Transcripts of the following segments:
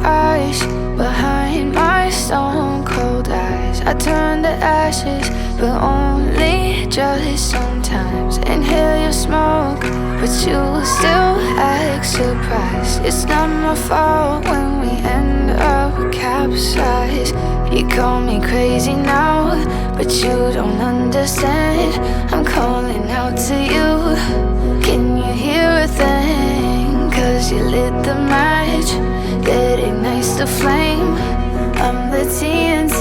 eyes behind my stone cold eyes. I turn to ashes, but only just sometimes. Inhale your smoke, but you still act surprised. It's not my fault when we end up capsized. You call me crazy now, but you don't understand. I'm calling out to you. Can you hear a thing? 'Cause you lit the match that ignites the flame. I'm the TNT,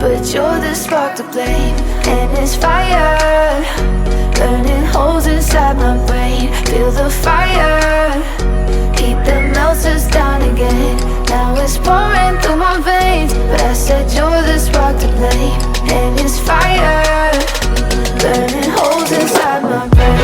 but you're the spark to blame. And it's fire, burning holes inside my brain. Feel the fire, heat that melts us down again. Now it's pouring through my veins, but I said you're the spark to blame. And it's fire, burning holes inside my brain.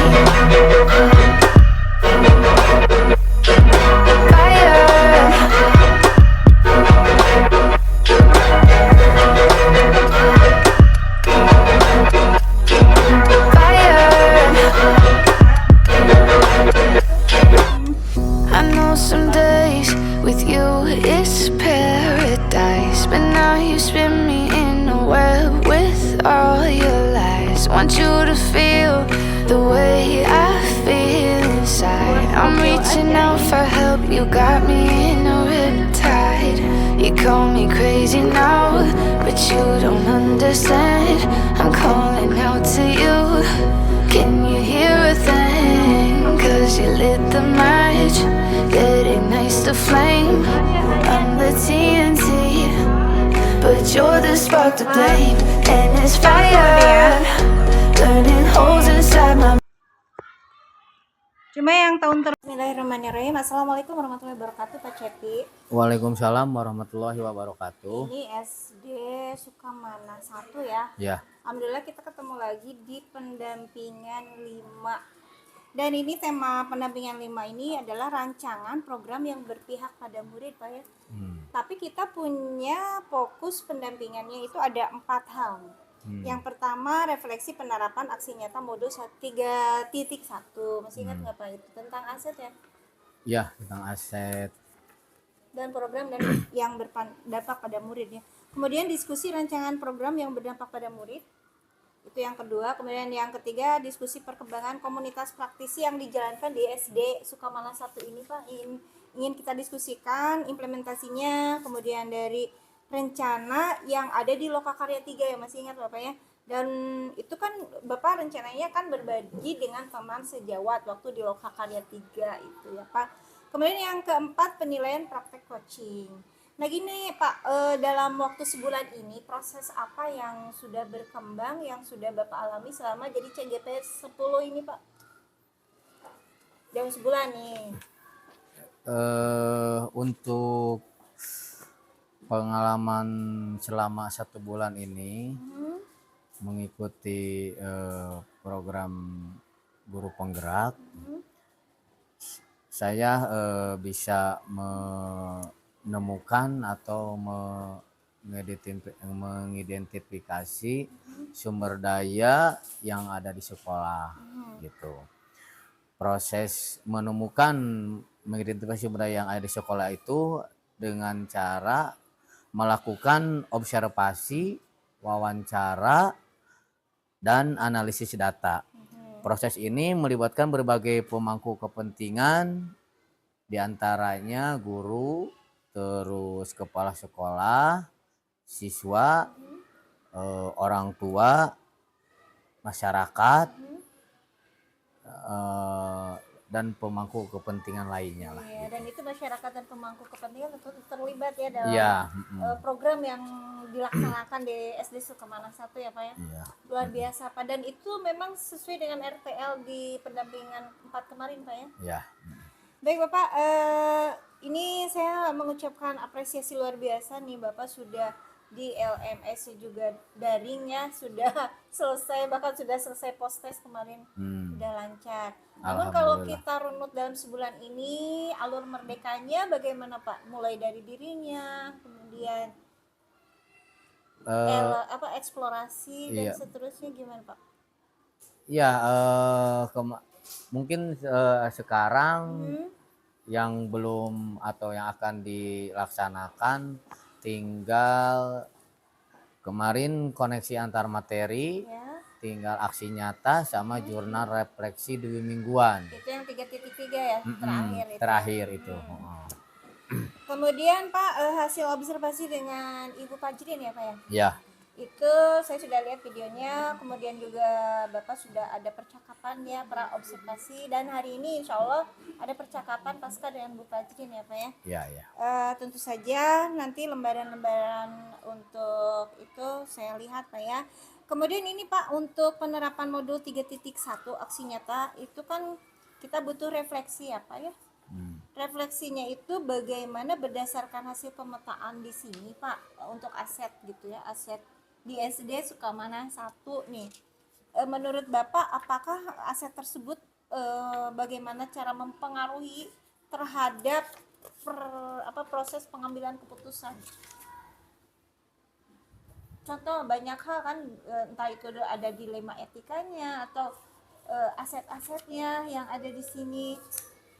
Want you to feel the way I feel inside. I'm reaching out for help, you got me in a riptide. You call me crazy now, but you don't understand. I'm calling out to you. Can you hear a thing? 'Cause you lit the match that ignites the flame. I'm the TNT, but you're the spark to blame. And it's fire, burning holes inside my. Cuma yang tahun Bismillahirrahmanirrahim. Assalamualaikum warahmatullahi wabarakatuh, Pak Cepi. Waalaikumsalam warahmatullahi wabarakatuh. Ini SD Sukamana 1 ya. Ya. Alhamdulillah kita ketemu lagi di pendampingan 5. Dan ini tema pendampingan 5 ini adalah rancangan program yang berpihak pada murid, Pak ya. Tapi kita punya fokus pendampingannya itu ada 4 hal. Yang pertama, refleksi penerapan aksi nyata modul 3.1. Masih ingat nggak Pak itu tentang aset ya? Ya, tentang aset dan program dan yang berdampak pada murid ya. Kemudian diskusi rancangan program yang berdampak pada murid. Itu yang kedua. Kemudian yang ketiga, diskusi perkembangan komunitas praktisi yang dijalankan di SD Sukamana 1 ini Pak. Ingin kita diskusikan implementasinya, kemudian dari rencana yang ada di Lokakarya 3 ya, masih ingat Bapak ya. Dan itu kan Bapak rencananya kan berbagi dengan teman sejawat waktu di Lokakarya 3 itu ya Pak. Kemudian yang keempat, penilaian praktek coaching. Nah gini Pak, dalam waktu sebulan ini proses apa yang sudah berkembang, yang sudah Bapak alami selama jadi CGP 10 ini Pak? Dalam sebulan nih. Untuk pengalaman selama 1 bulan ini mengikuti program guru penggerak, saya bisa menemukan atau mengidentifikasi sumber daya yang ada di sekolah gitu. Proses menemukan mengidentifikasi sumber daya yang ada di sekolah itu dengan cara melakukan observasi, wawancara, dan analisis data. Proses ini melibatkan berbagai pemangku kepentingan, diantaranya guru, terus kepala sekolah, siswa, orang tua, masyarakat, dan pemangku kepentingan lainnya lah. Iya, dan itu masyarakat dan pemangku kepentingan terlibat ya dalam program yang dilaksanakan di SD Sukamana 1 ya Pak ya. Iya. Luar biasa Pak, dan itu memang sesuai dengan RTL di pendampingan 4 kemarin Pak ya. Iya. Baik Bapak, ini saya mengucapkan apresiasi luar biasa nih, Bapak sudah di LMS juga daringnya sudah selesai, bahkan sudah selesai post test kemarin, sudah lancar. Namun kalau kita runut dalam sebulan ini, alur merdekanya bagaimana Pak? Mulai dari dirinya, kemudian eksplorasi dan seterusnya gimana Pak? Ya, mungkin sekarang yang belum atau yang akan dilaksanakan tinggal kemarin koneksi antar materi, Ya, tinggal aksi nyata sama jurnal refleksi 2 mingguan. itu yang 3.3 ya, terakhir itu. Terakhir itu. Kemudian Pak, hasil observasi dengan Ibu Fajrin ya Pak ya? Ya, Itu saya sudah lihat videonya, kemudian juga Bapak sudah ada percakapan ya, pra observasi, dan hari ini insya Allah ada percakapan pasca dengan Bu Fajrin ya Pak ya. ya. Tentu saja nanti lembaran-lembaran untuk itu saya lihat Pak ya. Kemudian ini Pak, untuk penerapan modul 3.1 aksi nyata itu kan kita butuh refleksi ya Pak ya. Refleksinya itu bagaimana berdasarkan hasil pemetaan di sini Pak, untuk aset gitu ya, aset di SD Sukamana 1 nih. Menurut Bapak apakah aset tersebut bagaimana cara mempengaruhi terhadap proses pengambilan keputusan? Contoh banyak hal kan, entah itu ada dilema etikanya atau aset-asetnya yang ada di sini.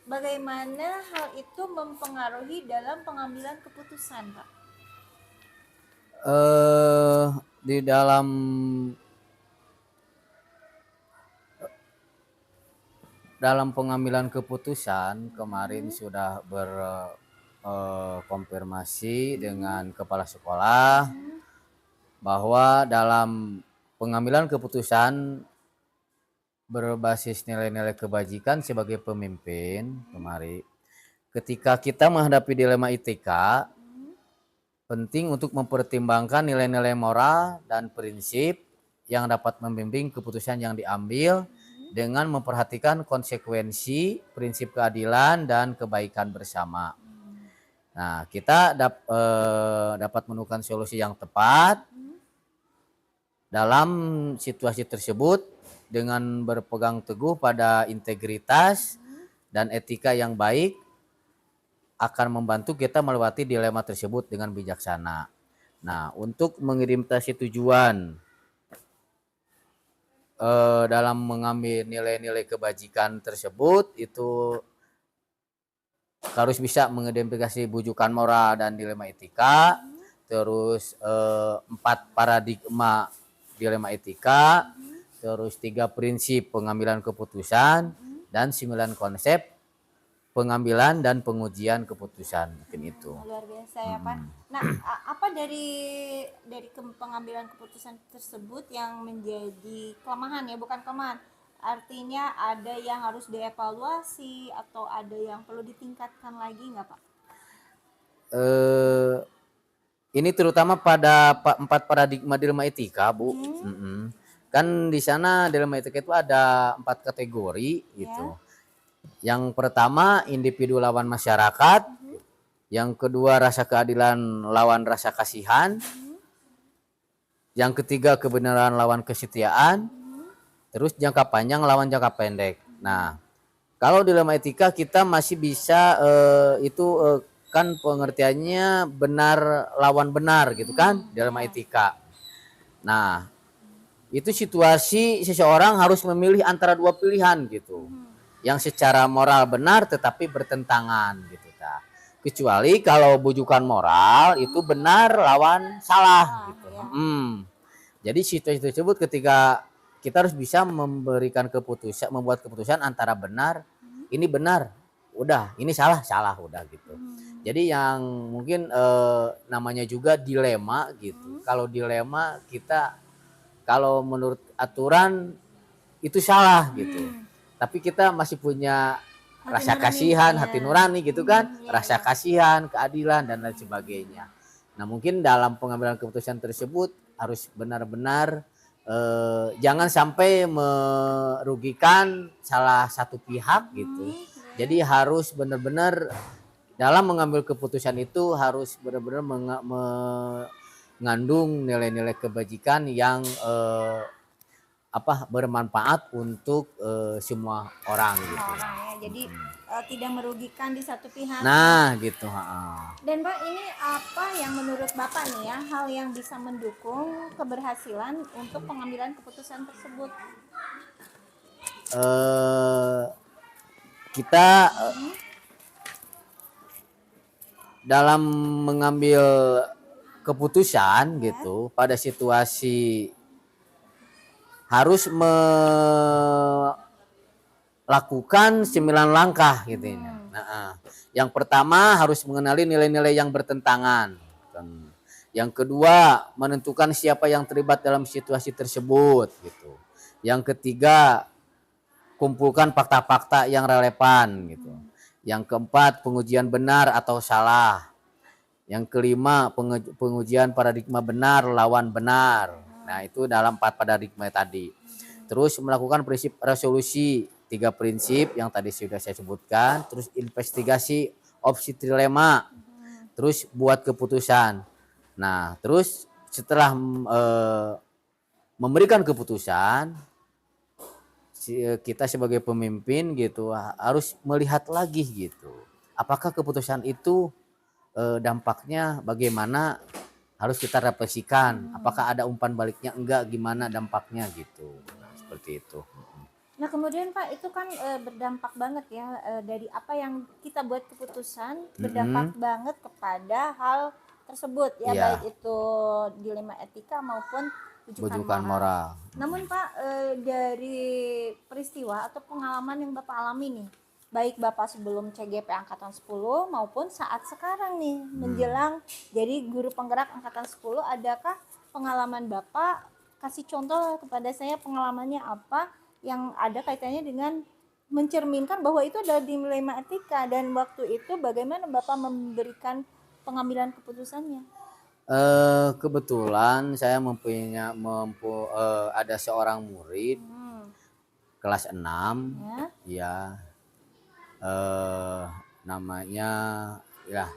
Bagaimana hal itu mempengaruhi dalam pengambilan keputusan, Pak? Di dalam pengambilan keputusan kemarin sudah berkonfirmasi dengan kepala sekolah bahwa dalam pengambilan keputusan berbasis nilai-nilai kebajikan sebagai pemimpin kemarin, ketika kita menghadapi dilema ITK, penting untuk mempertimbangkan nilai-nilai moral dan prinsip yang dapat membimbing keputusan yang diambil dengan memperhatikan konsekuensi, prinsip keadilan dan kebaikan bersama. Nah, kita dapat menemukan solusi yang tepat dalam situasi tersebut dengan berpegang teguh pada integritas dan etika yang baik akan membantu kita melewati dilema tersebut dengan bijaksana. Nah, untuk mengimplementasi tujuan dalam mengambil nilai-nilai kebajikan tersebut itu harus bisa mengidentifikasi bujukan moral dan dilema etika, terus 4 paradigma dilema etika, terus 3 prinsip pengambilan keputusan, dan 9 konsep pengambilan dan pengujian keputusan. Mungkin itu. Luar biasa ya Pak. Nah, apa dari pengambilan keputusan tersebut yang menjadi kelemahan ya, bukan kelemahan, artinya ada yang harus dievaluasi atau ada yang perlu ditingkatkan lagi nggak Pak? Ini terutama pada 4 paradigma dilema etika, Bu. Kan di sana dilema etika itu ada 4 kategori gitu. Yang pertama individu lawan masyarakat, yang kedua rasa keadilan lawan rasa kasihan, yang ketiga kebenaran lawan kesetiaan, terus jangka panjang lawan jangka pendek. Nah, kalau dilema etika kita masih bisa kan pengertiannya benar lawan benar gitu kan, dilema etika. Nah, itu situasi seseorang harus memilih antara 2 pilihan gitu. Yang secara moral benar tetapi bertentangan gitu ta. Kecuali kalau bujukan moral itu benar lawan salah gitu. Jadi situasi tersebut ketika kita harus bisa membuat keputusan antara benar, ini benar, udah, ini salah udah gitu. Jadi yang mungkin namanya juga dilema gitu. Kalau dilema kita kalau menurut aturan itu salah gitu. Tapi kita masih punya rasa kasihan, hati nurani gitu kan, rasa kasihan, keadilan dan lain sebagainya. Nah, mungkin dalam pengambilan keputusan tersebut harus benar-benar jangan sampai merugikan salah satu pihak gitu. Jadi harus benar-benar dalam mengambil keputusan itu harus benar-benar mengandung nilai-nilai kebajikan yang bermanfaat untuk semua orang gitu. Jadi tidak merugikan di satu pihak. Nah, gitu. Dan Pak, ini apa yang menurut Bapak nih ya, hal yang bisa mendukung keberhasilan untuk pengambilan keputusan tersebut? Kita dalam mengambil keputusan gitu pada situasi harus melakukan 9 langkah gitu ya. Nah, yang pertama harus mengenali nilai-nilai yang bertentangan. Yang kedua, menentukan siapa yang terlibat dalam situasi tersebut gitu. Yang ketiga, kumpulkan fakta-fakta yang relevan gitu. Yang keempat, pengujian benar atau salah. Yang kelima, pengujian paradigma benar lawan benar. Nah, itu dalam 4 paradigma tadi. Terus melakukan prinsip resolusi, 3 prinsip yang tadi sudah saya sebutkan. Terus investigasi opsi trilema. Terus buat keputusan. Nah, terus setelah memberikan keputusan, kita sebagai pemimpin gitu harus melihat lagi gitu. Apakah keputusan itu dampaknya bagaimana, harus kita refleksikan. Apakah ada umpan baliknya, enggak, gimana dampaknya gitu. Nah, seperti itu. Nah kemudian Pak itu kan berdampak banget ya dari apa yang kita buat keputusan berdampak banget kepada hal tersebut ya, baik itu dilema etika maupun rujukan moral. Namun Pak dari peristiwa atau pengalaman yang Bapak alami nih, baik Bapak sebelum CGP Angkatan 10 maupun saat sekarang nih menjelang jadi guru penggerak Angkatan 10, adakah pengalaman Bapak, kasih contoh kepada saya pengalamannya apa yang ada kaitannya dengan mencerminkan bahwa itu adalah dilema etika, dan waktu itu bagaimana Bapak memberikan pengambilan keputusannya? Kebetulan saya ada seorang murid kelas 6 ya, namanya ya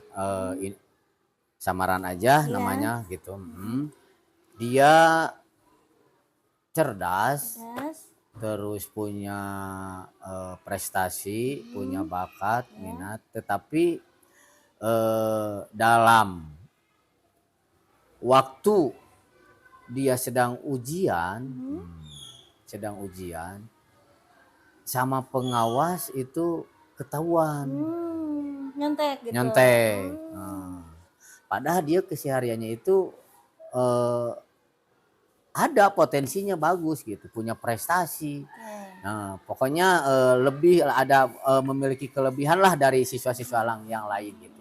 samaran aja namanya gitu. Dia cerdas, terus punya prestasi, punya bakat, minat, tetapi dalam waktu dia sedang ujian, sama pengawas itu ketahuan nyontek gitu. Padahal dia kesehariannya itu ada potensinya bagus gitu, punya prestasi. Nah, pokoknya lebih ada memiliki kelebihan lah dari siswa-siswa yang lain gitu.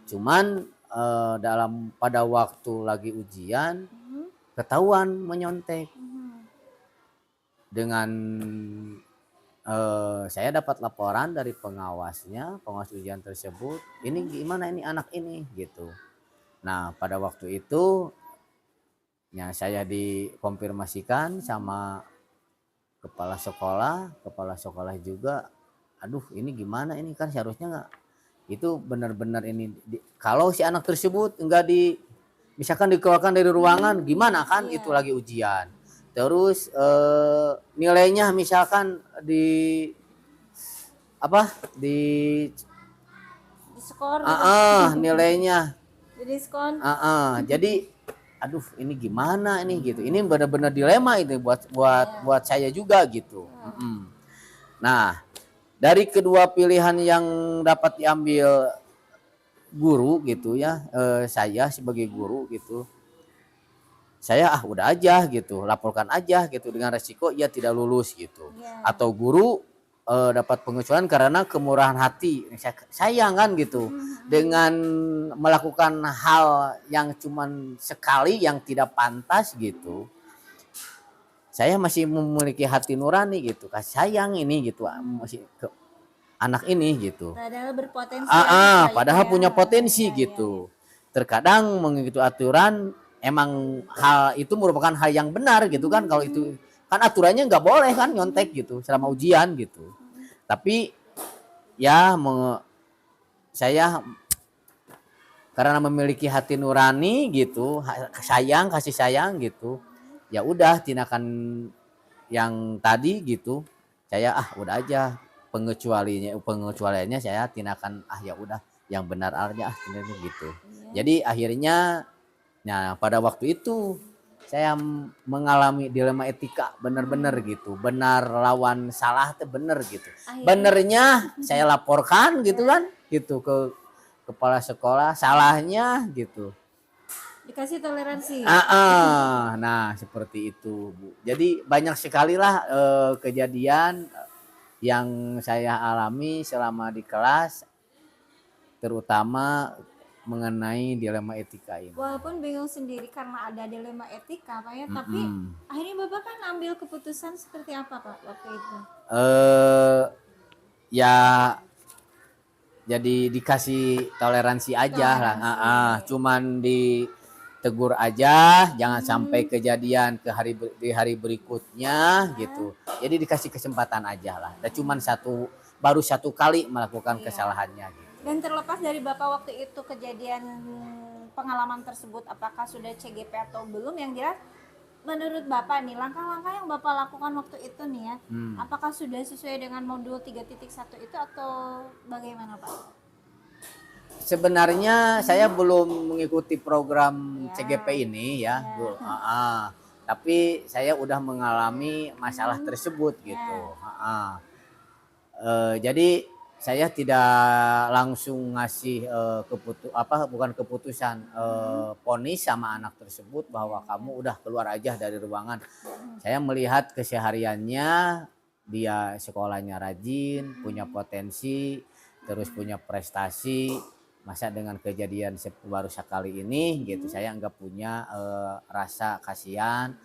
Cuman pada waktu lagi ujian ketahuan menyontek. Dengan saya dapat laporan dari pengawas ujian tersebut, ini gimana ini anak ini gitu. Nah, pada waktu itu ya saya dikonfirmasikan sama kepala sekolah juga, aduh ini gimana, ini kan seharusnya nggak, itu benar-benar ini kalau si anak tersebut enggak misalkan dikeluarkan dari ruangan gimana kan, itu lagi ujian. Terus nilainya misalkan di skor nilainya di diskon. Jadi aduh ini gimana ini gitu. Ini benar-benar dilema itu buat saya juga gitu. Nah, dari kedua pilihan yang dapat diambil guru gitu ya, saya sebagai guru gitu, saya udah aja gitu, laporkan aja gitu, dengan resiko ia tidak lulus gitu. Atau guru dapat pengecualian karena kemurahan hati, sayang kan gitu, dengan melakukan hal yang cuman sekali yang tidak pantas gitu. Saya masih memiliki hati nurani gitu, sayang ini gitu, masih ke anak ini gitu. Padahal berpotensi. Padahal punya potensi gitu. Terkadang mengikuti aturan emang hal itu merupakan hal yang benar gitu kan. Kalau itu kan aturannya nggak boleh kan nyontek gitu selama ujian gitu. Tapi ya saya karena memiliki hati nurani gitu, kasih sayang gitu, ya udah tindakan yang tadi gitu, saya udah aja pengecualiannya saya tindakan ya udah yang benar aja gitu. Jadi akhirnya pada waktu itu saya mengalami dilema etika benar-benar gitu, benar lawan salah tuh benar gitu. Benernya saya laporkan gitu kan gitu ke kepala sekolah salahnya gitu. Dikasih toleransi. Nah seperti itu Bu. Jadi banyak sekali lah kejadian yang saya alami selama di kelas, terutama mengenai dilema etika ini. Walaupun bingung sendiri karena ada dilema etika Pak ya, tapi akhirnya Bapak kan ambil keputusan seperti apa Pak waktu itu? Ya jadi dikasih toleransi aja lah. Cuman ditegur aja, jangan sampai kejadian di hari berikutnya gitu. Jadi dikasih kesempatan aja lah. Dan cuman baru satu kali melakukan kesalahannya gitu. Dan terlepas dari Bapak waktu itu kejadian pengalaman tersebut, apakah sudah CGP atau belum, yang jelas menurut Bapak nih, langkah-langkah yang Bapak lakukan waktu itu nih ya, apakah sudah sesuai dengan modul 3.1 itu atau bagaimana Pak? Sebenarnya saya belum mengikuti program CGP ini ya, Bu. Tapi saya udah mengalami masalah tersebut gitu. Jadi saya tidak langsung ngasih bukan keputusan vonis sama anak tersebut bahwa kamu udah keluar aja dari ruangan. Saya melihat kesehariannya, dia sekolahnya rajin, punya potensi, terus punya prestasi. Masa dengan kejadian baru sekali ini gitu, saya nggak punya rasa kasihan,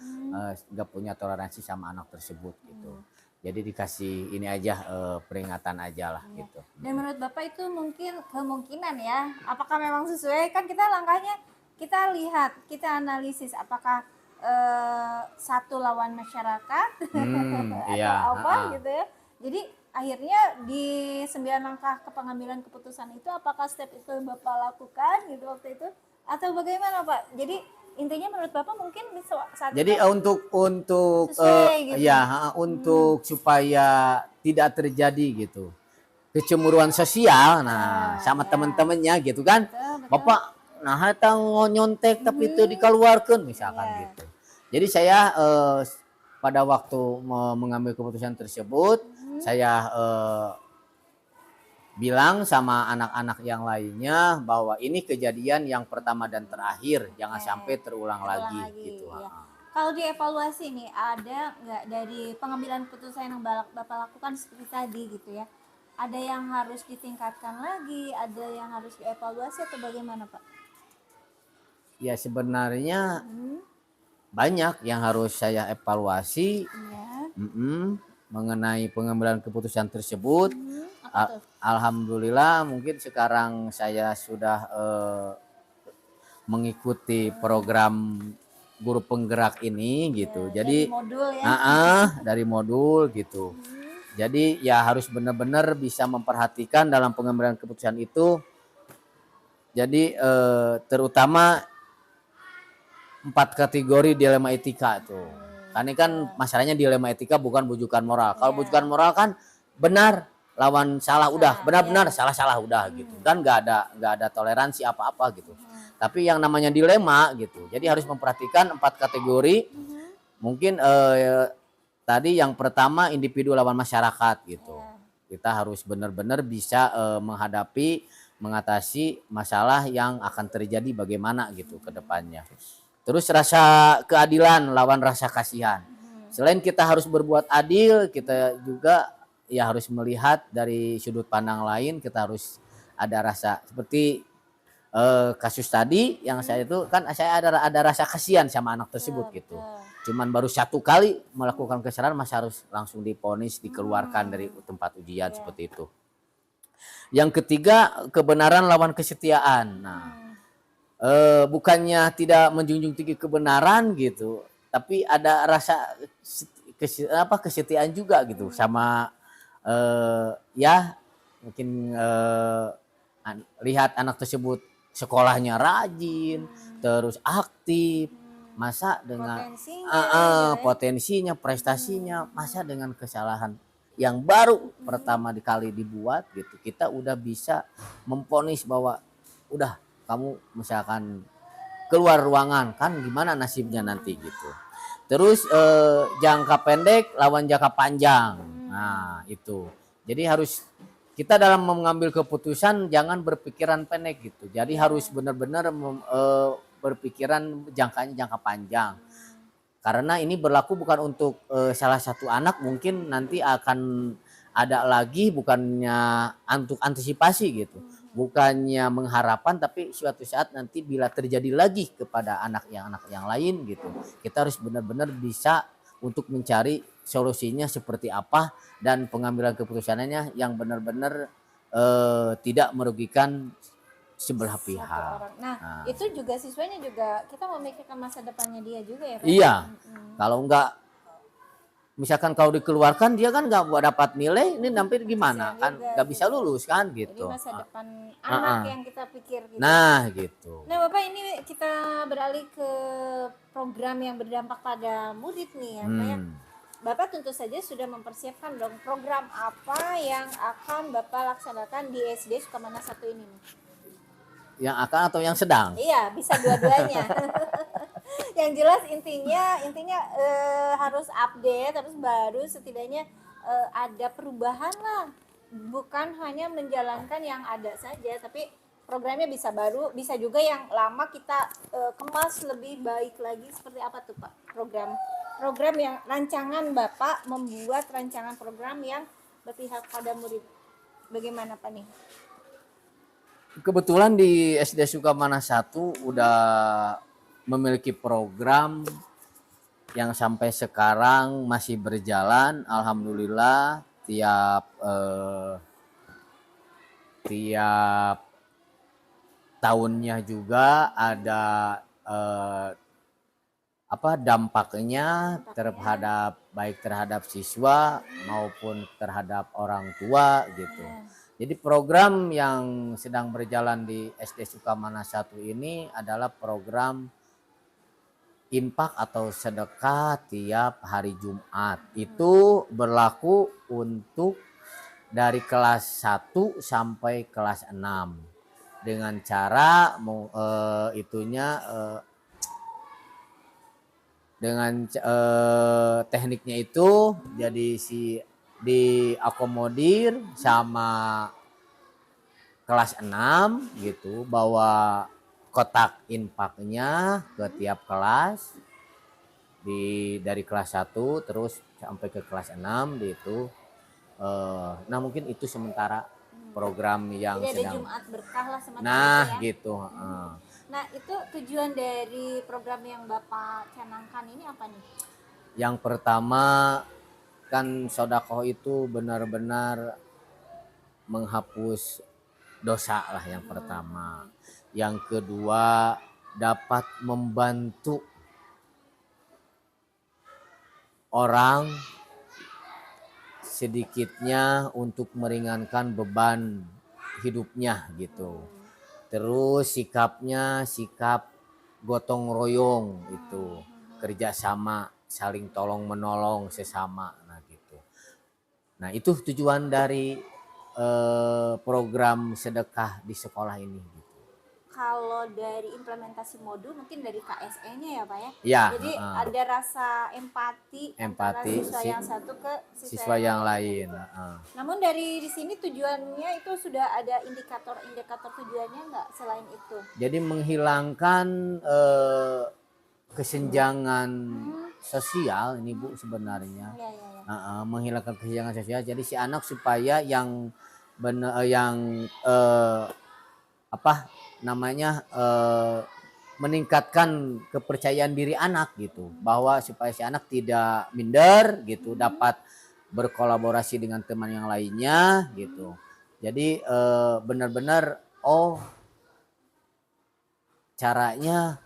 nggak punya toleransi sama anak tersebut gitu. Jadi dikasih ini aja peringatan aja lah gitu. Dan menurut Bapak itu mungkin kemungkinan ya, apakah memang sesuai? Kan kita langkahnya kita lihat, kita analisis apakah satu lawan masyarakat atau apa gitu ya. Jadi akhirnya di 9 langkah pengambilan keputusan itu, apakah step itu Bapak lakukan gitu waktu itu atau bagaimana Pak? Jadi intinya menurut Bapak mungkin saat jadi untuk sesuai, gitu. Untuk supaya tidak terjadi gitu kecemburuan sosial sama teman-temannya gitu kan. Betul. Bapak tahu nyontek tapi itu dikeluarkan misalkan gitu. Jadi saya pada waktu mengambil keputusan tersebut, saya bilang sama anak-anak yang lainnya bahwa ini kejadian yang pertama dan terakhir, jangan sampai terulang lagi gitu. Ya. Kalau dievaluasi nih, ada nggak dari pengambilan keputusan yang Bapak lakukan seperti tadi gitu ya, ada yang harus ditingkatkan lagi, ada yang harus dievaluasi atau bagaimana Pak? Ya sebenarnya banyak yang harus saya evaluasi mengenai pengambilan keputusan tersebut. Alhamdulillah mungkin sekarang saya sudah mengikuti program guru penggerak ini gitu. Jadi modul ya. Dari modul gitu. Jadi ya harus benar-benar bisa memperhatikan dalam pengambilan keputusan itu. Jadi terutama 4 kategori dilema etika tuh. Karena kan masalahnya dilema etika bukan bujukan moral. Kalau bujukan moral kan benar lawan salah udah, benar-benar salah udah gitu. Kan nggak ada toleransi apa-apa gitu. Tapi yang namanya dilema gitu. Jadi harus memperhatikan 4 kategori. Mungkin tadi yang pertama individu lawan masyarakat gitu. Kita harus benar-benar bisa mengatasi masalah yang akan terjadi bagaimana gitu ke depannya. Terus rasa keadilan lawan rasa kasihan. Selain kita harus berbuat adil, kita juga ya harus melihat dari sudut pandang lain. Kita harus ada rasa seperti kasus tadi yang saya itu kan saya ada rasa kasihan sama anak tersebut gitu. Cuman baru 1 kali melakukan kesalahan masih harus langsung divonis dikeluarkan dari tempat ujian seperti itu. Yang ketiga kebenaran lawan kesetiaan. Nah, bukannya tidak menjunjung tinggi kebenaran gitu, tapi ada rasa kesetiaan juga gitu sama ya mungkin lihat anak tersebut sekolahnya rajin, terus aktif, masa dengan potensinya, prestasinya, masa dengan kesalahan yang baru pertama kali dibuat gitu, kita udah bisa memvonis bahwa udah kamu misalkan keluar ruangan, kan gimana nasibnya nanti gitu. Terus jangka pendek lawan jangka panjang. Nah itu. Jadi harus kita dalam mengambil keputusan jangan berpikiran pendek gitu. Jadi harus benar-benar berpikiran jangka panjang. Karena ini berlaku bukan untuk salah satu anak, mungkin nanti akan ada lagi, bukannya untuk antisipasi gitu. Bukannya mengharapkan, tapi suatu saat nanti bila terjadi lagi kepada anak yang lain gitu. Kita harus benar-benar bisa untuk mencari solusinya seperti apa dan pengambilan keputusannya yang benar-benar tidak merugikan sebelah Satu pihak. orang. Nah, itu juga siswanya juga kita memikirkan masa depannya dia juga ya Pak? Iya, kalau enggak misalkan kau dikeluarkan dia kan nggak dapat nilai, ini nanti gimana Kasihan kan juga, nggak bisa gitu. lulus kan Jadi gitu. masa depan anak yang kita pikir gitu. Nah gitu. Nah Bapak, ini kita beralih ke program yang berdampak pada murid nih ya Pak ya. Bapak tentu saja sudah mempersiapkan dong program apa yang akan Bapak laksanakan di SD Sukamana 1 ini nih. Yang akan atau yang sedang? Iya, bisa dua-duanya. Yang jelas intinya harus update, harus baru, setidaknya ada perubahan lah. Bukan hanya menjalankan yang ada saja, tapi programnya bisa baru, bisa juga yang lama kita kemas lebih baik lagi. Seperti apa tuh Pak? Program yang rancangan Bapak membuat rancangan program yang berpihak pada murid. Bagaimana Pak nih? Kebetulan di SD Sukamana 1 udah memiliki program yang sampai sekarang masih berjalan. Alhamdulillah tiap tahunnya juga ada dampaknya baik terhadap siswa maupun terhadap orang tua gitu. Jadi program yang sedang berjalan di SD Sukamana 1 ini adalah program infak atau sedekah tiap hari Jumat. Itu berlaku untuk dari kelas 1 sampai kelas 6. Dengan cara tekniknya itu jadi diakomodir sama kelas 6 gitu, bawa kotak infaknya ke tiap kelas dari kelas 1 terus sampai ke kelas 6 gitu. Nah mungkin itu sementara program yang jadi sedang ada Jumat berkah lah semacam nah itu ya. gitu. Nah itu tujuan dari program yang Bapak canangkan ini apa nih? Yang pertama kan sedekah itu benar-benar menghapus dosa lah yang pertama. Yang kedua dapat membantu orang sedikitnya untuk meringankan beban hidupnya gitu. Terus sikapnya sikap gotong royong itu, kerjasama, saling tolong menolong sesama, nah gitu. Nah itu tujuan dari program sedekah di sekolah ini gitu. Kalau dari implementasi modul mungkin dari KSE-nya ya Pak ya? Ya, jadi ada rasa empati antara siswa yang satu ke siswa yang lain. Namun dari di sini tujuannya itu sudah ada indikator tujuannya nggak selain itu? Jadi menghilangkan kesenjangan sosial ini Bu sebenarnya. Ya. Menghilangkan kesenjangan sosial. Jadi si anak supaya yang meningkatkan kepercayaan diri anak gitu, bahwa supaya si anak tidak minder gitu, dapat berkolaborasi dengan teman yang lainnya gitu. Jadi benar-benar caranya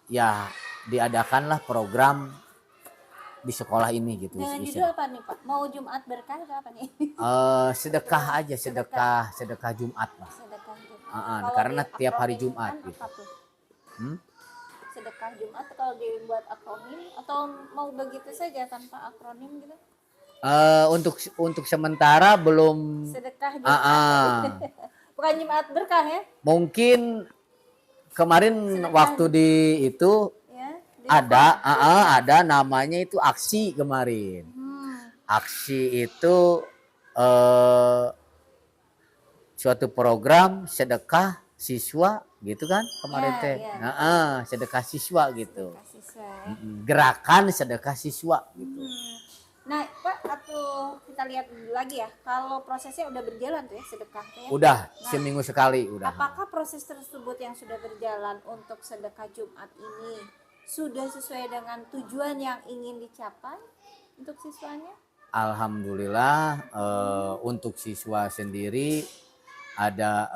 ya diadakanlah program di sekolah ini gitu. Dengan judul apa nih Pak? Mau Jumat berkah atau apa nih? Sedekah aja, sedekah Jumat lah. Sedekah Jumat. Karena tiap hari Jumat gitu. Sedekah Jumat kalau dibuat akronim atau mau begitu saja tanpa akronim gitu? Untuk sementara belum. Sedekah Jumat. Bukan Jumat berkah ya? Mungkin kemarin sedekah. Waktu di itu ada namanya itu aksi kemarin. Aksi itu suatu program sedekah siswa gitu kan kemarin Ya, teh. ya. Sedekah siswa gitu. Kasih saya. Gerakan sedekah siswa gitu. Nah, Pak, atau kita lihat dulu lagi ya. Kalau prosesnya udah berjalan tuh ya sedekah tuh ya. Udah Nah, seminggu sekali udah. apakah proses tersebut yang sudah berjalan untuk sedekah Jumat ini sudah sesuai dengan tujuan yang ingin dicapai untuk siswanya? Alhamdulillah untuk siswa sendiri ada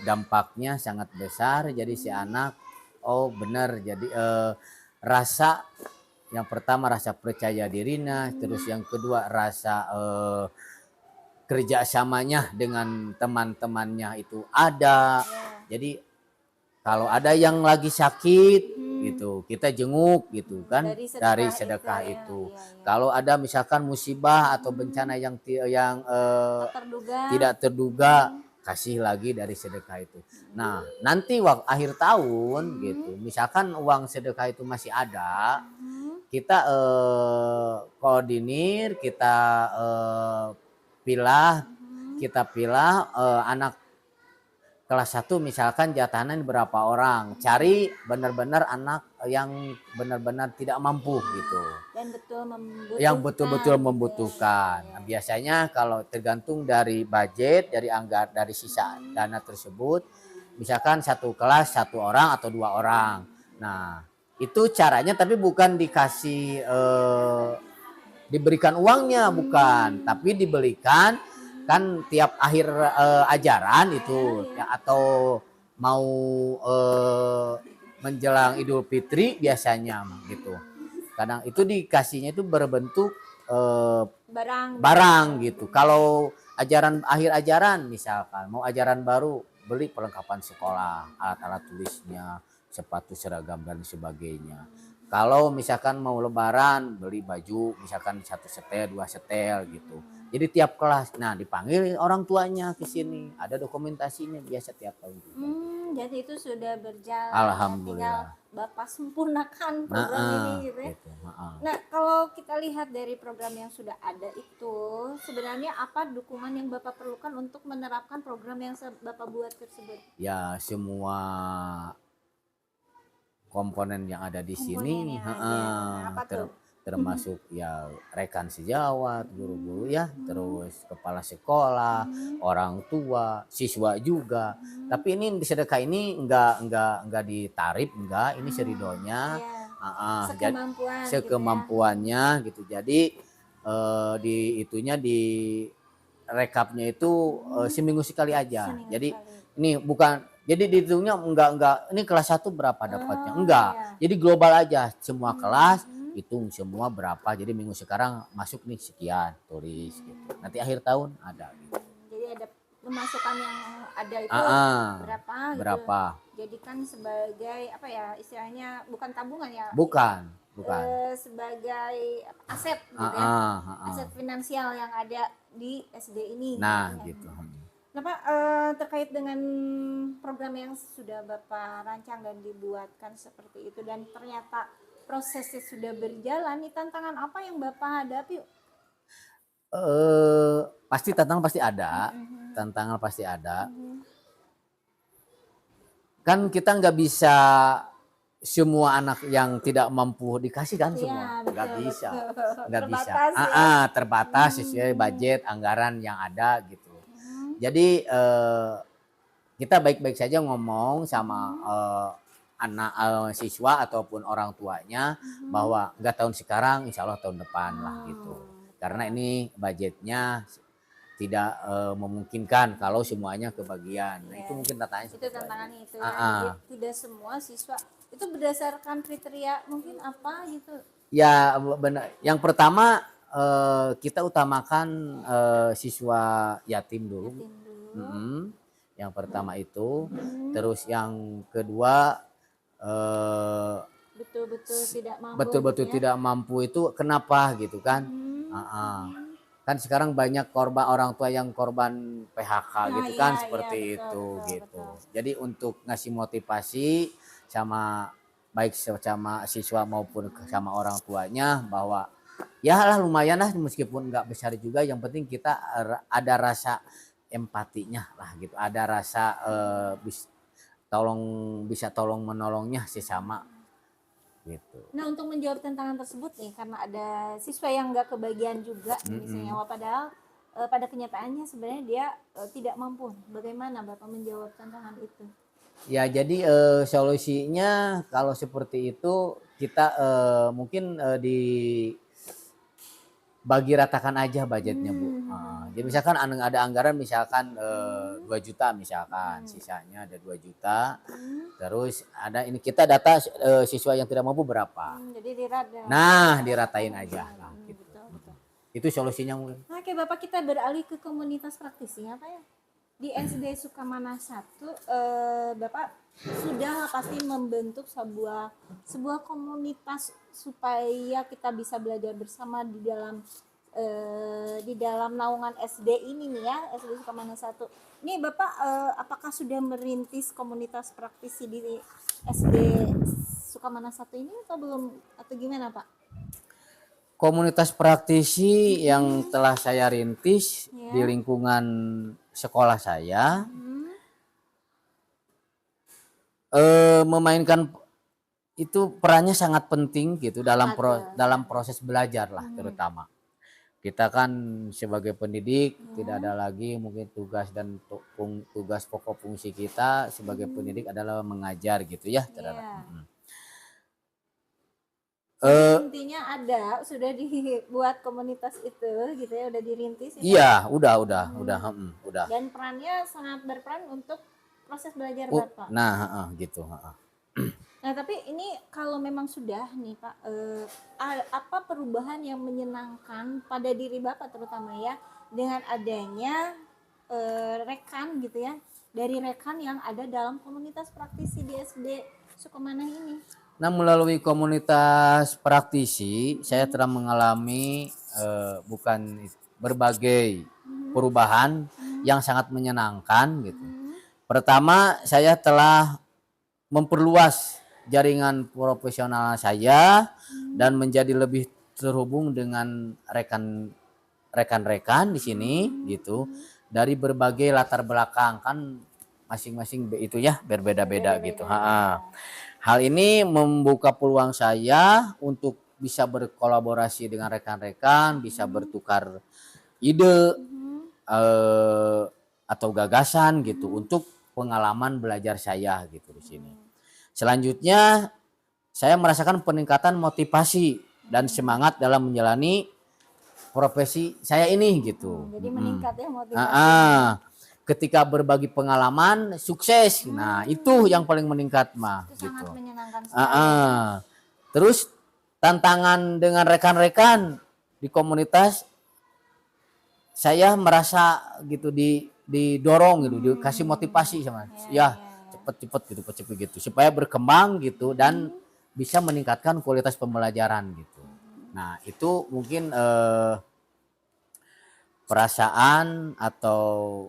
dampaknya sangat besar. Jadi si anak benar jadi rasa yang pertama rasa percaya dirinya, terus yang kedua rasa kerjasamanya dengan teman-temannya itu ada. Jadi kalau ada yang lagi sakit gitu kita jenguk gitu kan dari sedekah itu. Kalau ada misalkan musibah atau bencana yang tidak terduga kasih lagi dari sedekah itu. Nah nanti waktu akhir tahun gitu misalkan uang sedekah itu masih ada, kita koordinir, kita pilah anak kelas 1 misalkan jatahnya berapa orang, cari benar-benar anak yang benar-benar tidak mampu gitu, yang betul-betul membutuhkan. Nah, biasanya kalau tergantung dari budget, dari sisa dana tersebut, misalkan satu kelas 1 orang atau 2 orang. Nah itu caranya, tapi bukan dikasih diberikan uangnya, bukan, tapi dibelikan kan tiap akhir ajaran itu ya, atau mau menjelang Idul Fitri biasanya gitu. Kadang itu dikasihnya itu berbentuk barang gitu. Kalau akhir ajaran misalkan mau ajaran baru, beli perlengkapan sekolah, alat-alat tulisnya, sepatu seragam dan sebagainya. Kalau misalkan mau lebaran beli baju misalkan 1 setel 2 setel gitu. Jadi tiap kelas dipanggil orang tuanya ke sini, ada dokumentasinya biasa tiap tahun juga. Jadi itu sudah berjalan. Alhamdulillah. Tinggal Bapak sempurnakan program ini gitu ya. Gitu. Nah, kalau kita lihat dari program yang sudah ada itu, sebenarnya apa dukungan yang Bapak perlukan untuk menerapkan program yang Bapak buat tersebut? Ya, semua komponen yang ada di sini, termasuk ya rekan sejawat, guru-guru ya, terus kepala sekolah, orang tua, siswa juga. Tapi ini di sedekah ini enggak ditarif, enggak, ini seridonya, sekemampuannya gitu. Jadi di rekapnya itu seminggu sekali aja. Jadi ini bukan, jadi dihitungnya enggak ini kelas 1 berapa dapatnya, enggak. Jadi global aja, semua kelas hitung semua berapa. Jadi minggu sekarang masuk nih sekian, tulis gitu. Nanti akhir tahun ada gitu. Jadi ada pemasukan yang ada itu berapa gitu. Jadikan sebagai apa ya istilahnya, bukan tabungan ya. Bukan. Sebagai aset gitu aset finansial yang ada di SD ini. Nah gitu. Nah Pak, terkait dengan program yang sudah Bapak rancang dan dibuatkan seperti itu dan ternyata prosesnya sudah berjalan, nih tantangan apa yang Bapak hadapi? Pasti tantangan pasti ada, tantangan pasti ada. Kan kita nggak bisa semua anak yang tidak mampu dikasih kan semua, nggak bisa. Terbatas sesuai budget anggaran yang ada gitu. Jadi kita baik-baik saja ngomong sama anak siswa ataupun orang tuanya bahwa enggak tahun sekarang, insya Allah tahun depan lah gitu. Karena ini budgetnya tidak memungkinkan kalau semuanya kebagian. Nah, itu mungkin tantangannya. Itu tantangannya itu. Tidak semua siswa itu berdasarkan kriteria mungkin apa gitu. Ya benar. Yang pertama kita utamakan siswa yatim dulu. Yang pertama itu, terus yang kedua betul-betul tidak mampu itu kenapa gitu kan? Kan sekarang banyak korban orang tua yang korban PHK gitu kan, seperti itu gitu. Jadi untuk ngasih motivasi baik sama siswa maupun sama orang tuanya bahwa ya lah lumayan lah meskipun nggak besar juga, yang penting kita ada rasa empatinya lah gitu. Ada rasa bisa tolong menolongnya sesama gitu. Nah, untuk menjawab tantangan tersebut nih, karena ada siswa yang nggak kebagian juga, misalnya, padahal pada kenyataannya sebenarnya dia tidak mampu. Bagaimana Bapak menjawab tantangan itu? Ya, jadi solusinya kalau seperti itu kita mungkin dibagi ratakan aja budgetnya, Bu. Jadi misalkan ada anggaran misalkan 2 juta misalkan, sisanya ada 2 juta. Terus ada ini kita data siswa yang tidak mampu berapa. Jadi dirada. Nah, diratain aja lah gitu. Betul, betul. Itu solusinya mungkin. Oke, Bapak, kita beralih ke komunitas praktisinya Pak ya. Di SD Sukamana 1, Bapak sudah pasti membentuk sebuah komunitas supaya kita bisa belajar bersama di dalam naungan SD ini nih ya, SD Sukamana 1. Ini Bapak apakah sudah merintis komunitas praktisi di SD Sukamana 1 ini atau belum, atau gimana Pak? Komunitas praktisi yang telah saya rintis di lingkungan sekolah saya memainkan itu perannya sangat penting gitu dalam proses belajar lah, terutama kita kan sebagai pendidik tidak ada lagi mungkin tugas pokok fungsi kita sebagai pendidik adalah mengajar gitu ya. Intinya sudah dibuat komunitas itu gitu ya, udah dirintis ya? Iya, udah. Dan perannya sangat berperan untuk proses belajar Bapak. Nah, gitu. Nah, tapi ini kalau memang sudah nih Pak, apa perubahan yang menyenangkan pada diri Bapak terutama ya dengan adanya rekan gitu ya, dari rekan yang ada dalam komunitas praktisi di SD Sukamana ini? Nah, melalui komunitas praktisi saya telah mengalami berbagai perubahan yang sangat menyenangkan gitu. Pertama, saya telah memperluas jaringan profesional saya dan menjadi lebih terhubung dengan rekan-rekan di sini gitu dari berbagai latar belakang, kan masing-masing itu ya berbeda-beda gitu. Hal ini membuka peluang saya untuk bisa berkolaborasi dengan rekan-rekan, bisa bertukar ide atau gagasan gitu untuk pengalaman belajar saya gitu di sini. Selanjutnya saya merasakan peningkatan motivasi dan semangat dalam menjalani profesi saya ini gitu. Jadi meningkat ya motivasi. Ketika berbagi pengalaman sukses, nah itu yang paling meningkat mah itu gitu. Sangat menyenangkan sekali. Terus tantangan dengan rekan-rekan di komunitas saya merasa gitu didorong gitu, dikasih motivasi sama cepet gitu supaya berkembang gitu dan bisa meningkatkan kualitas pembelajaran gitu. Nah, itu mungkin perasaan atau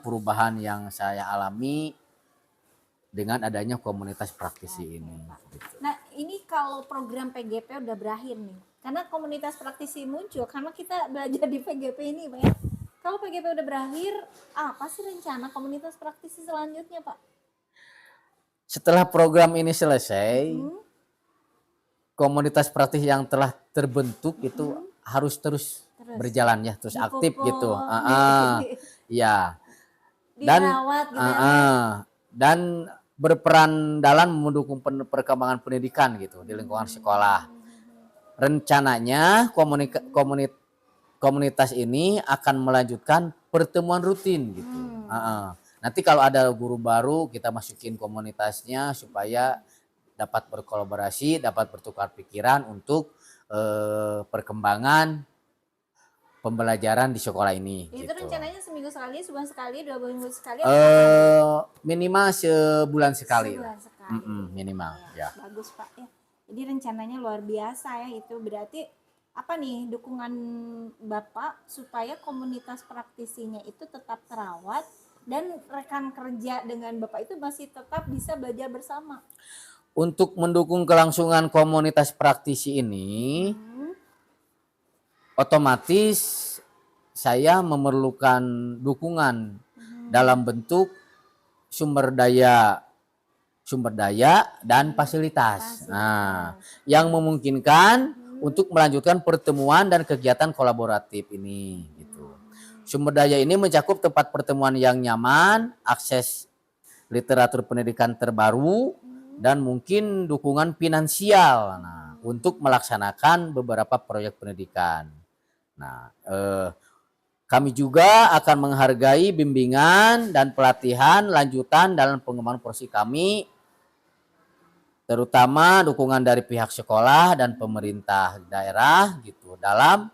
perubahan yang saya alami dengan adanya komunitas praktisi ini. Gitu. Nah, ini kalau program PGP udah berakhir nih, karena komunitas praktisi muncul karena kita belajar di PGP ini, Pak ya. Kalau PGP udah berakhir, apa sih rencana komunitas praktisi selanjutnya, Pak? Setelah program ini selesai, komunitas praktisi yang telah terbentuk itu harus terus berjalan ya, terus aktif gitu. Ya. Dan dirawat gitu dan berperan dalam mendukung perkembangan pendidikan gitu di lingkungan sekolah. Rencananya komunitas ini akan melanjutkan pertemuan rutin gitu. Nanti kalau ada guru baru kita masukin komunitasnya supaya dapat berkolaborasi, dapat bertukar pikiran untuk perkembangan pembelajaran di sekolah ini. Itu gitu. rencananya seminggu sekali, sebulan sekali, 2 minggu sekali? Minimal sebulan sekali. Sebulan sekali. Minimal ya. Bagus Pak ya. Jadi rencananya luar biasa ya, itu berarti apa nih dukungan Bapak supaya komunitas praktisinya itu tetap terawat dan rekan kerja dengan Bapak itu masih tetap bisa belajar bersama. Untuk mendukung kelangsungan komunitas praktisi ini, otomatis saya memerlukan dukungan dalam bentuk sumber daya dan fasilitas. Nah, yang memungkinkan untuk melanjutkan pertemuan dan kegiatan kolaboratif ini gitu. Sumber daya ini mencakup tempat pertemuan yang nyaman, akses literatur pendidikan terbaru, dan mungkin dukungan finansial untuk melaksanakan beberapa proyek pendidikan. Nah, kami juga akan menghargai bimbingan dan pelatihan lanjutan dalam pengembangan profesi kami, terutama dukungan dari pihak sekolah dan pemerintah daerah gitu dalam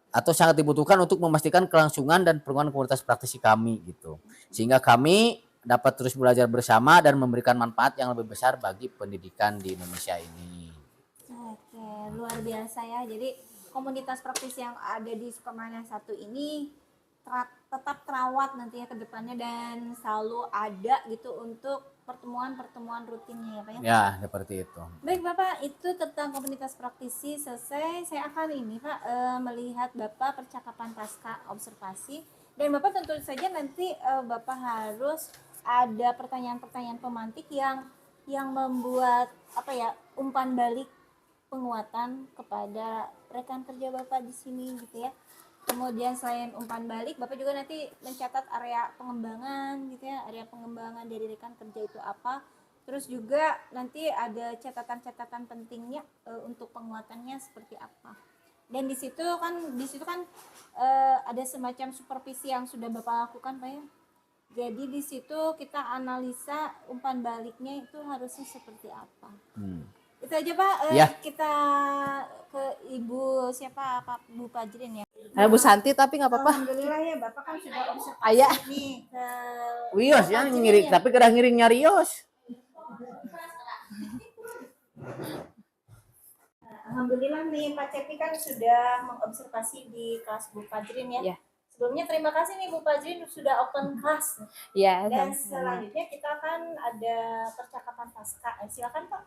atau sangat dibutuhkan untuk memastikan kelangsungan dan perkembangan kualitas praktisi kami gitu. Sehingga kami dapat terus belajar bersama dan memberikan manfaat yang lebih besar bagi pendidikan di Indonesia ini. Oke, luar biasa ya. Jadi komunitas praktisi yang ada di Sukamana 1 ini tetap terawat nantinya ke depannya dan selalu ada gitu untuk pertemuan-pertemuan rutinnya ya Pak ya? Ya, seperti itu. Baik Bapak, itu tentang komunitas praktisi selesai. Saya akan ini Pak melihat Bapak percakapan pasca observasi, dan Bapak tentu saja nanti Bapak harus ada pertanyaan-pertanyaan pemantik yang membuat apa ya, umpan balik penguatan kepada rekan kerja Bapak di sini gitu ya. Kemudian selain umpan balik, Bapak juga nanti mencatat area pengembangan gitu ya, area pengembangan dari rekan kerja itu apa. Terus juga nanti ada catatan-catatan pentingnya untuk penguatannya seperti apa. Dan di situ kan ada semacam supervisi yang sudah Bapak lakukan Pak ya. Jadi di situ kita analisa umpan baliknya itu harusnya seperti apa. Itu aja Pak. Ya. Kita ke Ibu siapa Pak Bu Pajrin ya. Bu Santi tapi nggak apa-apa. Alhamdulillah ya Bapak kan sudah observasi Ayah. nih ke Wios ya ngiring, tapi kadang ngiring nyarios. Alhamdulillah nih Pak Cepi kan sudah mengobservasi di kelas Bu Pajrin ya. Ya. Sebelumnya terima kasih nih Bu Pajrin sudah open class. Ya. Dan selanjutnya kita akan ada percakapan pasca. Silakan Pak.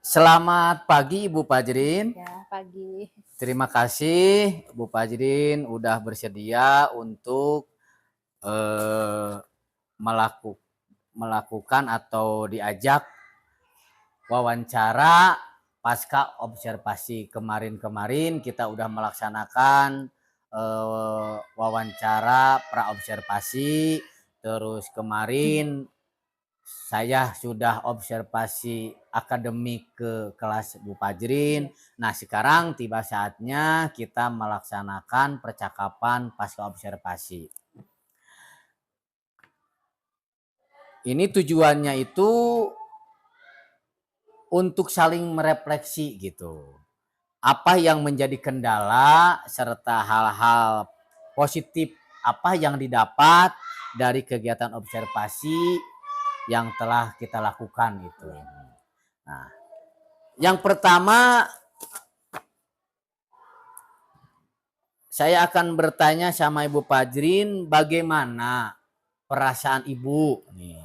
Selamat pagi Ibu Pajrin. Ya, pagi. Terima kasih Bu Pajrin udah bersedia untuk melakukan atau diajak wawancara pasca observasi. Kemarin kita udah melaksanakan wawancara pra observasi, terus kemarin saya sudah observasi akademik ke kelas Bu Pajrin. Nah, sekarang tiba saatnya kita melaksanakan percakapan pasca observasi. Ini tujuannya itu untuk saling merefleksi gitu. Apa yang menjadi kendala serta hal-hal positif apa yang didapat dari kegiatan observasi yang telah kita lakukan itu. Nah, yang pertama saya akan bertanya sama Ibu Pajrin bagaimana perasaan Ibu nih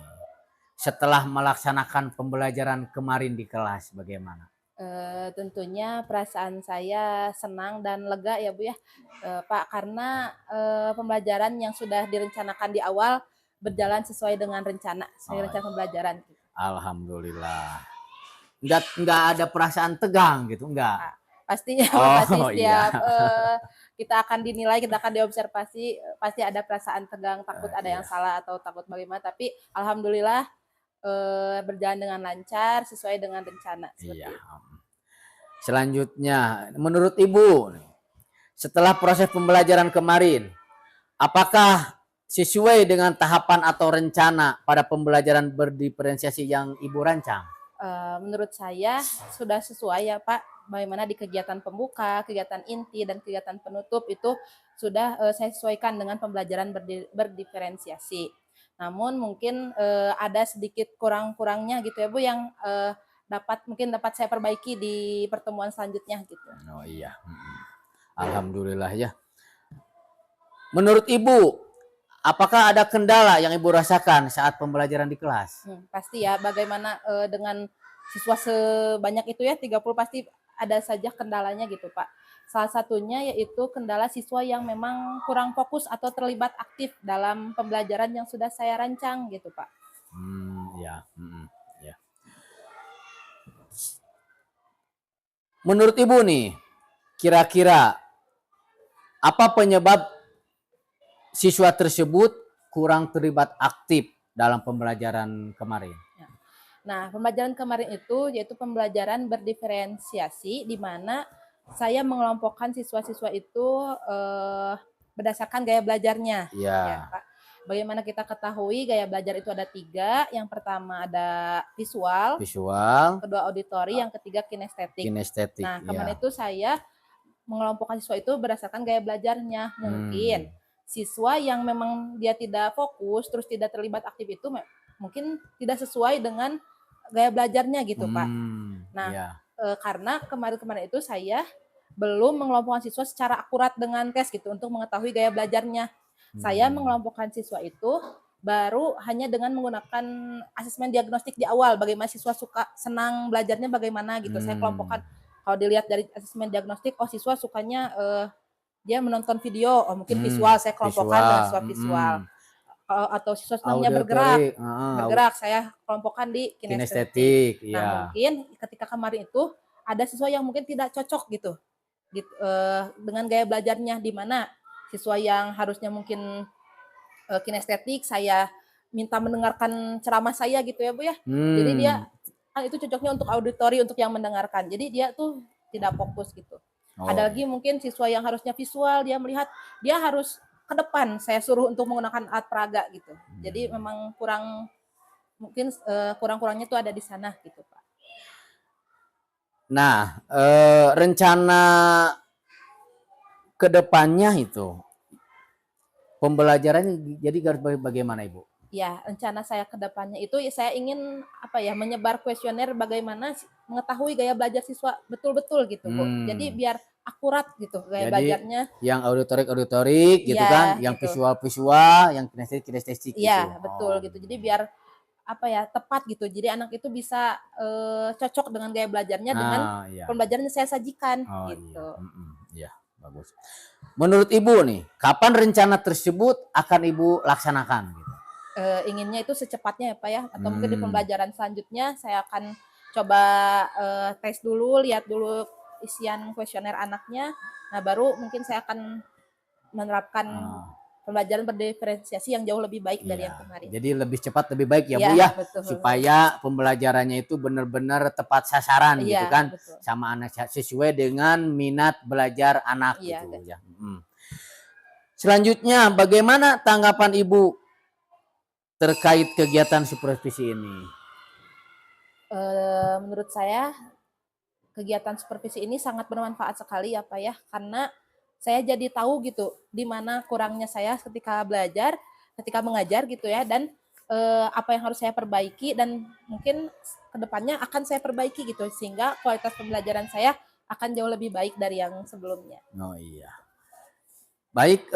setelah melaksanakan pembelajaran kemarin di kelas, bagaimana? Tentunya perasaan saya senang dan lega ya Bu ya, Pak, karena pembelajaran yang sudah direncanakan di awal berjalan sesuai dengan rencana pembelajaran. Alhamdulillah. Enggak ada perasaan tegang gitu, enggak? Pastinya pasti setiap kita akan dinilai, kita akan diobservasi, pasti ada perasaan tegang, takut ada yang salah atau takut bagaimana, tapi alhamdulillah berjalan dengan lancar sesuai dengan rencana. Iya. Selanjutnya, menurut Ibu, setelah proses pembelajaran kemarin, apakah sesuai dengan tahapan atau rencana pada pembelajaran berdiferensiasi yang Ibu rancang? Menurut saya sudah sesuai ya Pak, bagaimana di kegiatan pembuka, kegiatan inti, dan kegiatan penutup itu sudah saya sesuaikan dengan pembelajaran berdiferensiasi. Namun mungkin ada sedikit kurang-kurangnya gitu ya Bu yang mungkin dapat saya perbaiki di pertemuan selanjutnya gitu. Oh iya. Alhamdulillah ya. Menurut Ibu, apakah ada kendala yang Ibu rasakan saat pembelajaran di kelas? Pasti ya, bagaimana dengan siswa sebanyak itu ya, 30 pasti ada saja kendalanya gitu Pak. Salah satunya yaitu kendala siswa yang memang kurang fokus atau terlibat aktif dalam pembelajaran yang sudah saya rancang gitu Pak. Ya. Ya. Menurut Ibu nih, kira-kira apa penyebab siswa tersebut kurang terlibat aktif dalam pembelajaran kemarin? Nah, pembelajaran kemarin itu yaitu pembelajaran berdiferensiasi di mana saya mengelompokkan siswa-siswa itu berdasarkan gaya belajarnya. Iya. Ya, Pak. Bagaimana kita ketahui gaya belajar itu ada 3. Yang pertama ada visual, kedua auditori, yang ketiga kinestetik. Nah, kemarin itu saya mengelompokkan siswa itu berdasarkan gaya belajarnya. Mungkin siswa yang memang dia tidak fokus terus tidak terlibat aktif itu mungkin tidak sesuai dengan gaya belajarnya gitu Pak. Nah, karena kemarin-kemarin itu saya belum mengelompokkan siswa secara akurat dengan tes gitu untuk mengetahui gaya belajarnya. Saya mengelompokkan siswa itu baru hanya dengan menggunakan asesmen diagnostik di awal, bagaimana siswa suka senang belajarnya bagaimana gitu. Saya kelompokkan, kalau dilihat dari asesmen diagnostik, oh siswa sukanya dia menonton video, oh mungkin visual, saya kelompokkan dengan siswa visual. Atau siswa senangnya bergerak, saya kelompokkan di kinestetik. Nah, mungkin ketika kemarin itu ada siswa yang mungkin tidak cocok gitu dengan gaya belajarnya, di mana siswa yang harusnya mungkin kinestetik saya minta mendengarkan ceramah saya gitu ya Bu ya. Jadi dia itu cocoknya untuk auditori, untuk yang mendengarkan. Jadi dia tuh tidak fokus gitu. Ada lagi mungkin siswa yang harusnya visual, dia melihat, dia harus ke depan, saya suruh untuk menggunakan alat peraga gitu. Jadi memang kurang-kurangnya tuh ada di sana gitu Pak. Nah, rencana kedepannya itu pembelajarannya jadi harus bagaimana Ibu? Ya, rencana saya ke depannya itu saya ingin menyebar kuesioner bagaimana mengetahui gaya belajar siswa betul-betul gitu Bu. Jadi biar akurat gitu gaya belajarnya. Yang auditorik gitu kan, yang gitu. visual, yang kinestetik gitu. Iya, betul gitu. Jadi biar tepat gitu. Jadi anak itu bisa cocok dengan gaya belajarnya dengan pembelajaran yang saya sajikan gitu. Iya, bagus. Menurut Ibu nih, kapan rencana tersebut akan Ibu laksanakan gitu? Inginnya itu secepatnya ya Pak ya, atau mungkin di pembelajaran selanjutnya saya akan coba tes dulu, lihat dulu isian kuesioner anaknya. Nah, baru mungkin saya akan menerapkan pembelajaran berdiferensiasi yang jauh lebih baik dari yang kemarin. Jadi lebih cepat lebih baik ya Bu ya, betul, supaya pembelajarannya itu benar-benar tepat sasaran gitu kan, betul. Sama anak sesuai dengan minat belajar anak gitu ya. Selanjutnya, bagaimana tanggapan Ibu terkait kegiatan supervisi ini? Menurut saya kegiatan supervisi ini sangat bermanfaat sekali ya Pak ya, karena saya jadi tahu gitu di mana kurangnya saya ketika belajar, ketika mengajar gitu ya, dan apa yang harus saya perbaiki, dan mungkin kedepannya akan saya perbaiki gitu, sehingga kualitas pembelajaran saya akan jauh lebih baik dari yang sebelumnya. Oh iya. Baik,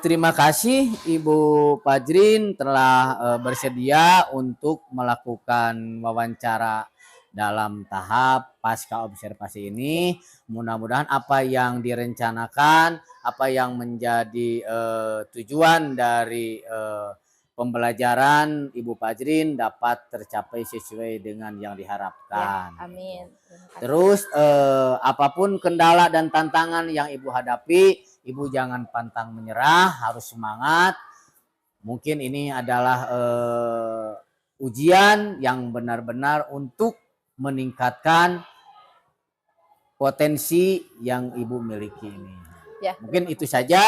terima kasih Ibu Fajrin telah bersedia untuk melakukan wawancara dalam tahap pasca observasi ini. Mudah-mudahan apa yang direncanakan, apa yang menjadi tujuan dari pembelajaran Ibu Fajrin dapat tercapai sesuai dengan yang diharapkan. Ya, amin. Terus apapun kendala dan tantangan yang Ibu hadapi, Ibu jangan pantang menyerah, harus semangat. Mungkin ini adalah ujian yang benar-benar untuk meningkatkan potensi yang Ibu miliki ini. Ya. Mungkin itu saja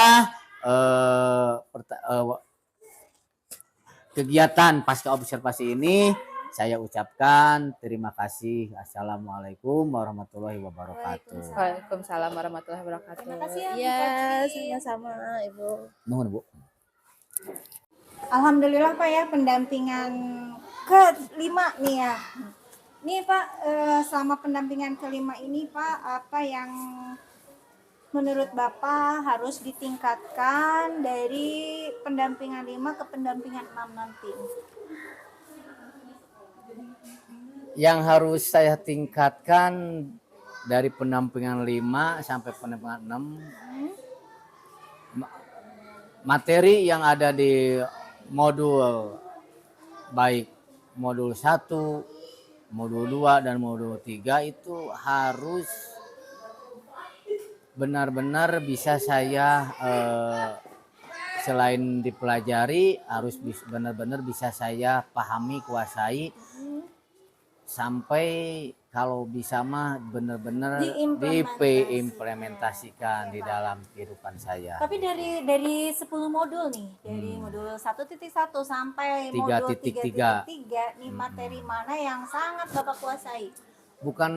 kegiatan pasca observasi ini. Saya ucapkan terima kasih. Assalamualaikum warahmatullahi wabarakatuh. Waalaikumsalam warahmatullahi wabarakatuh. Terima kasih ya. Iya, sama-sama Ibu. Nuhun Bu. Alhamdulillah Pak ya, pendampingan kelima nih ya. Nih Pak, selama pendampingan kelima ini Pak, apa yang menurut Bapak harus ditingkatkan dari pendampingan 5 ke pendampingan 6 nanti? Yang harus saya tingkatkan dari pendampingan 5 sampai pendampingan 6, materi yang ada di modul baik modul 1, modul 2 dan modul 3 itu harus benar-benar bisa saya selain dipelajari harus benar-benar bisa saya pahami, kuasai sampai kalau bisa mah benar-benar diimplementasikan di dalam kehidupan saya. Tapi dari 10 modul nih, dari modul 1.1 sampai modul 3.3 nih, materi mana yang sangat Bapak kuasai? Bukan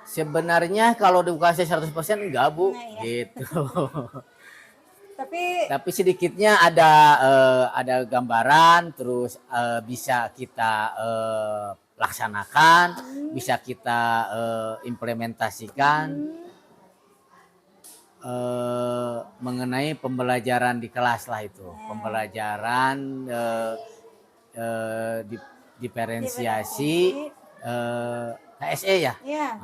sebenarnya kalau dikuasai 100% enggak, Bu. Nah, ya. Gitu. Tapi sedikitnya ada gambaran, terus bisa kita laksanakan, bisa kita implementasikan mengenai pembelajaran di kelas lah itu, pembelajaran diferensiasi KSE ya. ya,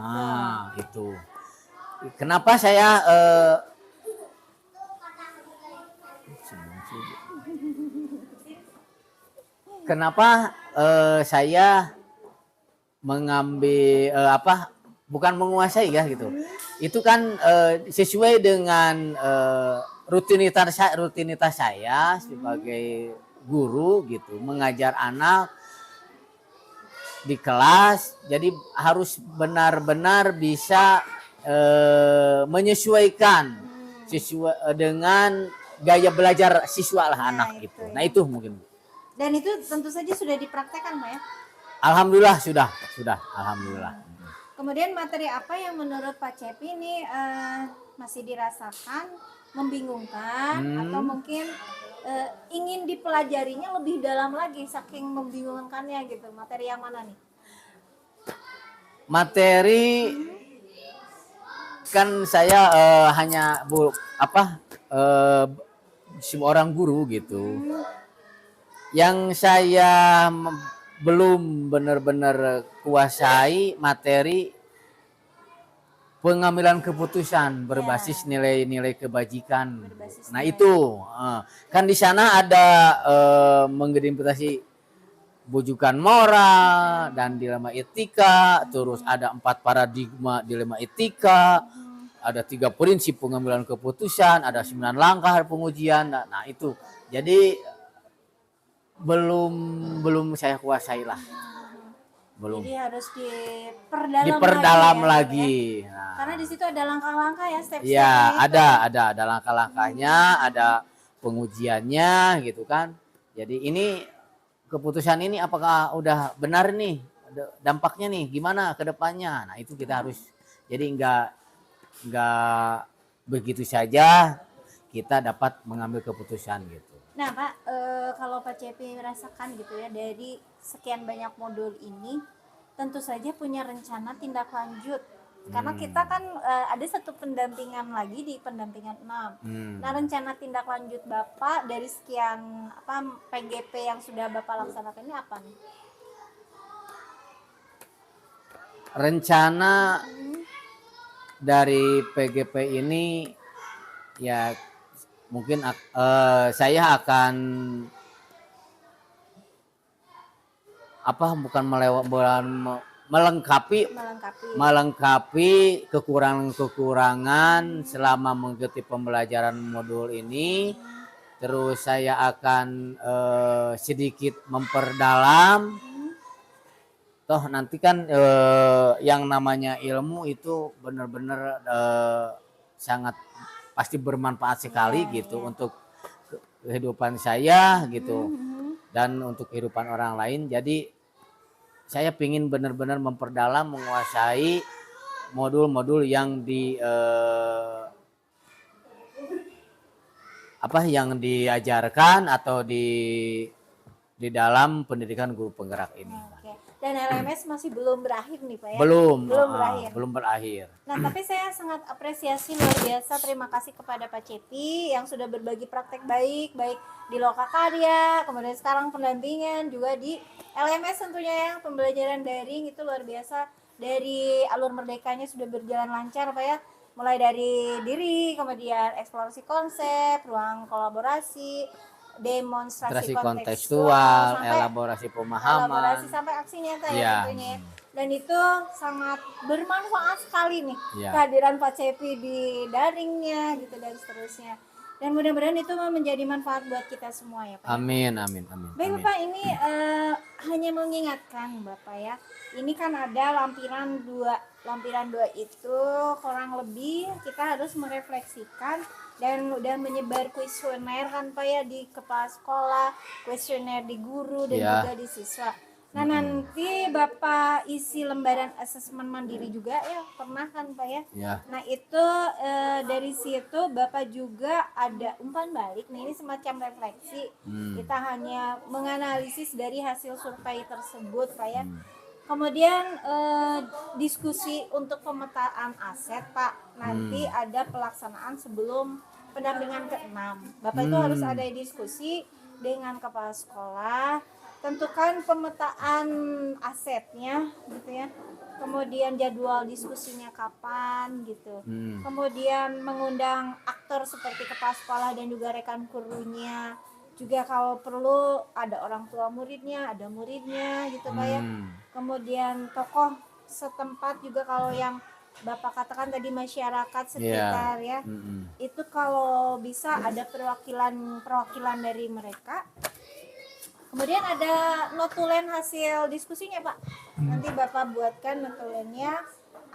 Itu. Kenapa saya saya mengambil bukan menguasai ya gitu. Itu kan sesuai dengan rutinitas saya sebagai guru gitu, mengajar anak di kelas. Jadi harus benar-benar bisa menyesuaikan sesuai dengan gaya belajar siswa lah anak gitu. Nah itu mungkin. Dan itu tentu saja sudah dipraktekkan, Pak ya? Alhamdulillah sudah. Alhamdulillah. Kemudian materi apa yang menurut Pak Cepi ini masih dirasakan membingungkan atau mungkin ingin dipelajarinya lebih dalam lagi saking membingungkannya gitu? Materi yang mana nih? Materi kan saya hanya seorang guru gitu. Yang saya belum benar-benar kuasai materi pengambilan keputusan berbasis nilai-nilai kebajikan. Nah itu kan di sana ada mengimplementasi bujukan moral dan dilema etika, terus ada 4 paradigma dilema etika, ada 3 prinsip pengambilan keputusan, ada 9 langkah pengujian. Nah itu jadi belum saya kuasai lah. Belum. Jadi harus diperdalam lagi. Ya. Nah. Karena di situ ada langkah-langkah ya, step-step. Ya, ada langkah-langkahnya, ada pengujiannya gitu kan. Jadi ini keputusan ini apakah udah benar nih? Dampaknya nih gimana ke depannya? Nah, itu kita harus jadi enggak begitu saja kita dapat mengambil keputusan gitu. Nah Pak, kalau Pak Cepi merasakan gitu ya, dari sekian banyak modul ini tentu saja punya rencana tindak lanjut. Karena kita kan ada satu pendampingan lagi di pendampingan 6. Nah rencana tindak lanjut Bapak dari sekian PGP yang sudah Bapak laksanakan ini apa nih? Rencana dari PGP ini ya mungkin saya akan melengkapi kekurangan selama mengikuti pembelajaran modul ini. Terus saya akan sedikit memperdalam. Toh nanti kan yang namanya ilmu itu benar-benar sangat pasti bermanfaat sekali gitu untuk kehidupan saya gitu dan untuk kehidupan orang lain. Jadi saya ingin benar-benar memperdalam, menguasai modul-modul yang yang diajarkan atau di dalam pendidikan guru penggerak ini. Oke. Dan LMS masih belum berakhir nih Pak ya? Belum berakhir. belum berakhir. Nah, tapi saya sangat apresiasi luar biasa. Terima kasih kepada Pak Cepi yang sudah berbagi praktek baik di Lokakarya, kemudian sekarang pendampingan juga di LMS tentunya yang pembelajaran daring itu luar biasa. Dari alur merdekanya sudah berjalan lancar Pak ya. Mulai dari diri, kemudian eksplorasi konsep, ruang kolaborasi, demonstrasi kontekstual, sampai elaborasi pemahaman, sampai aksi nyata ya Iya. tentunya. Dan itu sangat bermanfaat sekali nih Iya. kehadiran Pak Cepi di daringnya gitu dan seterusnya. Dan mudah-mudahan itu menjadi manfaat buat kita semua ya Pak. Amin. Baik Bapak, ini hanya mengingatkan Bapak ya. Ini kan ada lampiran 2. Lampiran 2 itu kurang lebih kita harus merefleksikan dan udah menyebar kuesioner kan Pak ya di kepala sekolah, kuesioner di guru dan Ya. juga di siswa. Nah nanti Bapak isi lembaran asesmen mandiri juga ya, pernah kan Pak ya? Ya. Nah itu dari situ Bapak juga ada umpan balik. Nah ini semacam refleksi. Kita hanya menganalisis dari hasil survei tersebut Pak ya. Kemudian diskusi untuk pemetaan aset Pak. Nanti ada pelaksanaan sebelum pendampingan ke-6. Bapak itu harus ada diskusi dengan kepala sekolah. Tentukan pemetaan asetnya gitu ya. Kemudian jadwal diskusinya kapan gitu. Kemudian mengundang aktor seperti kepala sekolah dan juga rekan gurunya. Juga kalau perlu ada orang tua muridnya, ada muridnya gitu Pak ya. Kemudian tokoh setempat juga kalau yang Bapak katakan tadi masyarakat sekitar ya. Itu kalau bisa ada perwakilan dari mereka. Kemudian ada notulen hasil diskusinya Pak. Nanti Bapak buatkan notulennya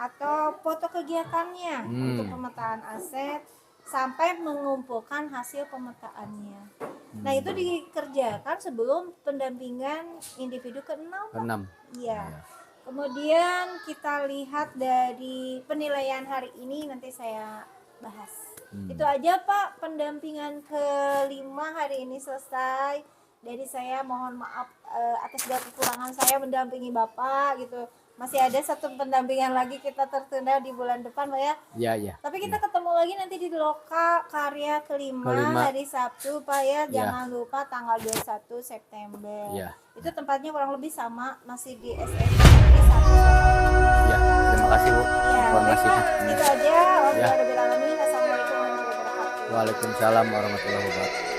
atau foto kegiatannya untuk pemetaan aset sampai mengumpulkan hasil pemetaannya. Nah itu dikerjakan sebelum pendampingan individu ke-6 Pak. Ke-6. Iya. Kemudian kita lihat dari penilaian hari ini nanti saya bahas. Itu aja Pak, pendampingan ke-5 hari ini selesai. Dari saya mohon maaf atas segala kekurangan saya mendampingi Bapak gitu. Masih ada satu pendampingan lagi kita tertunda di bulan depan Pak ya. Iya. Tapi kita ketemu lagi nanti di Lokakarya ke-5 hari Sabtu Pak ya. Jangan lupa tanggal 21 September. Ya. Itu tempatnya kurang lebih sama, masih di SMP 1. Ya, terima kasih Bu Ya, informasinya. itu aja. Assalamualaikum warahmatullahi wabarakatuh. Waalaikumsalam warahmatullahi wabarakatuh.